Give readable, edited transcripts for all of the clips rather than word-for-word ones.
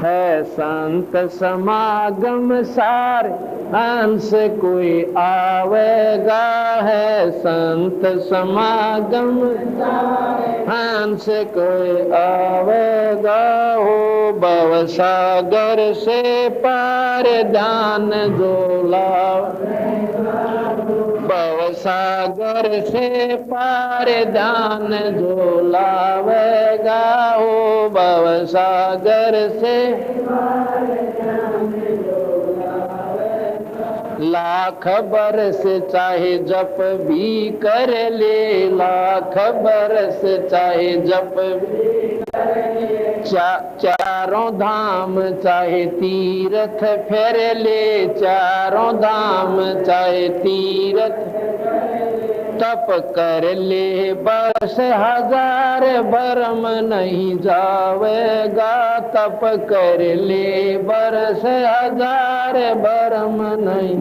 है संत समागम सारे हंस कोई आवेगा। है संत समागम हंस कोई आवेगा। हो भव सागर से पार ध्यान जो भव सागर से पार ध्यान जो लावेगा। हो भव सागर से लाख बरस चाहे जप भी कर ले। लाख बरस चाहे जप चारों धाम चाहे तीर्थ फेर ले। चारों धाम चाहे तीर्थ तप कर ले। बरस हजार भरम नहीं जावेगा। तप कर ले बरस हजार भरम नहीं।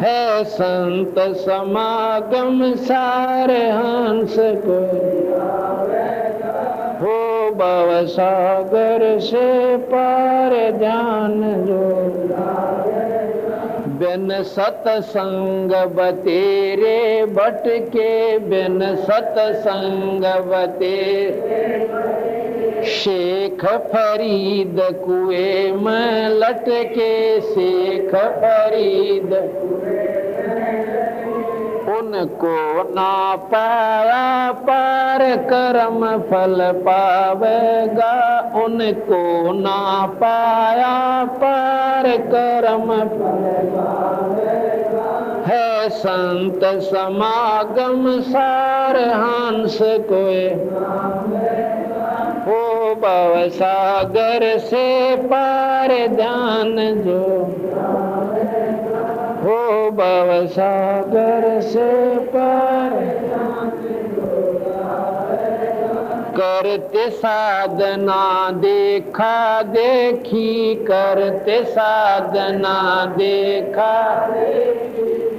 है संत समागम सारे हंस को। हो भव सागर से पार ध्यान जो बिन सतसंग बतेरे भटके। बिन सतसंग बतेरे शेख फरीद कुएं में लटके। शेख फरीद उनको ना पाया पार कर्म फल पावेगा। उनको ना पाया पार कर्म फल पावेगा। है संत समागम सार हंस कोय। हो भव सागर से पार ध्यान जो। हो भव सागर से पार करते साधना देखा देखी। करते साधना देखा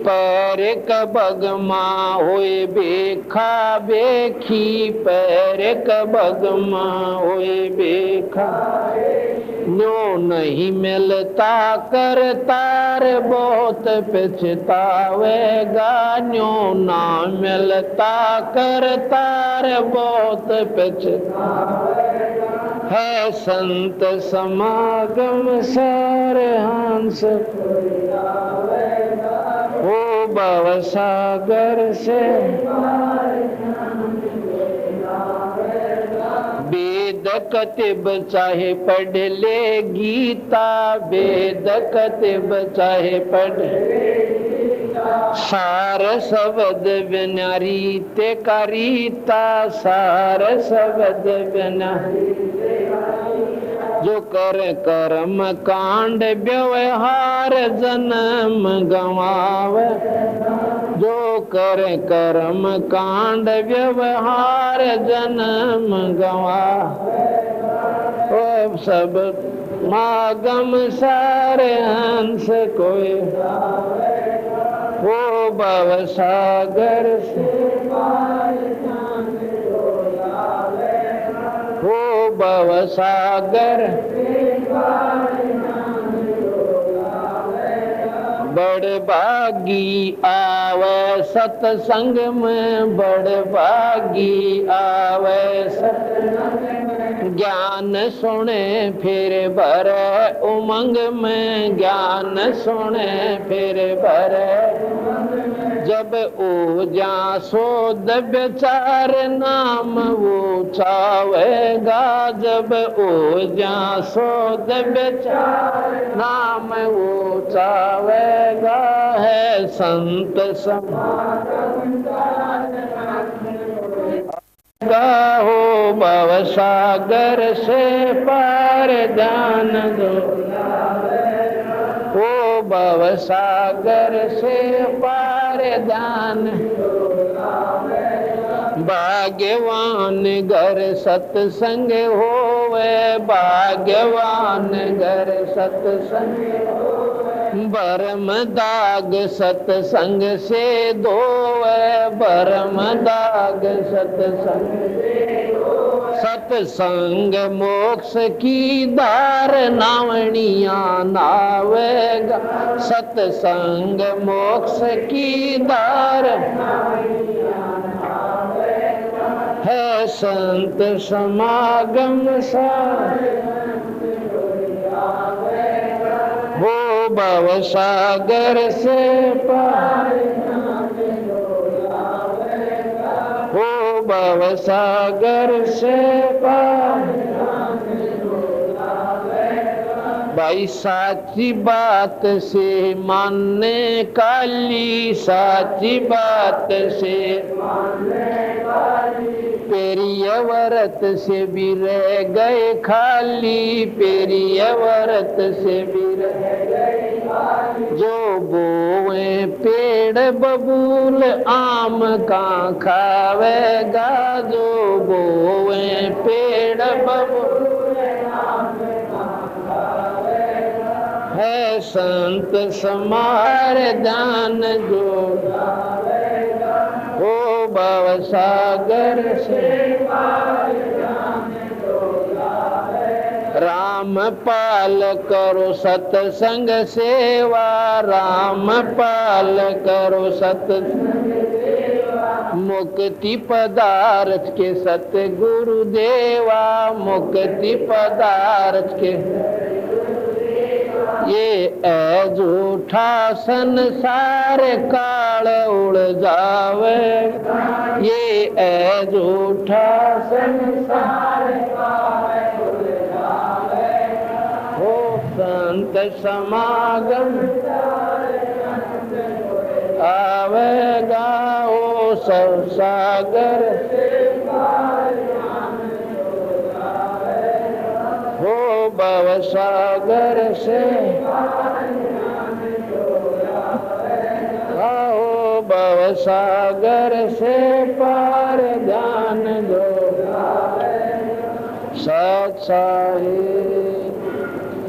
पैर कबगमा होए बेखा बेखी। पैर कबगमा होए बेखा न्यो नहीं मिलता करतार बहुत पछतावेगा। न्यो ना मिलता करतार बहुत पछतावेगा। है संत समागम सारे हंस हो भव सागर से। वेद कतिब चाहे पढ़ ले गीता। वेद कतिब चाहे पढ़ सार शब्द बिना रीते का रीता। सार शब्द बिना जो कर कर्म कांड व्यवहार जन्म गवावे। जो कर कर्म कांड व्यवहार जन्म गवावे। ओ सब मागम सारे हंस कोय। वो भव सागर से हो भव सागर बड़ भागी आवे सत्संग में। बड़ भागी आवे सत्संग ज्ञान सुने फिर भर उमंग में। ज्ञान सुने फिर भर जब ओजा सोद विचार नाम वो चावेगा। जब ओजा सोद विचार नाम वो चावेगा। है संत समागम हो भव सागर से पार ध्यान दो। हो भव सागर से पार ध्यान। भाग्यवान घर सत्संग होवे। भाग्यवान घर सत्संग भरम दाग सत्संग से धोवे। भरम दाग सत्संग सत्संग मोक्ष की दार नावणिया नावेगा, सत्संग मोक्ष की दार है संत समागम सा, वो भव सागर से पार, वो भव सागर से पार। भाई साची बात से मानने काली, साची बात से पेरिय व्रत से भी रह गए खाली, पेरिय व्रत से भी रह गए खाली। जो बोए पेड़ बबूल आम का खावेगा, जो बोए पेड़ बबूल है संत समार दान जो हो भव सागर से। राम पाल करो सत्संग सेवा, राम पाल करो सत्संग सेवा। मुक्ति पदार्थ के सतगुरु देवा, मुक्ति पदार्थ के ये झूठा संसार काल उड़ जावे, ये झूठा संसार काल उड़ जावे। हो संत समागम आवेगा, ओ सब सागर हो भव सागर से, आओ भव सागर से पार ध्यान दो। सत साहिब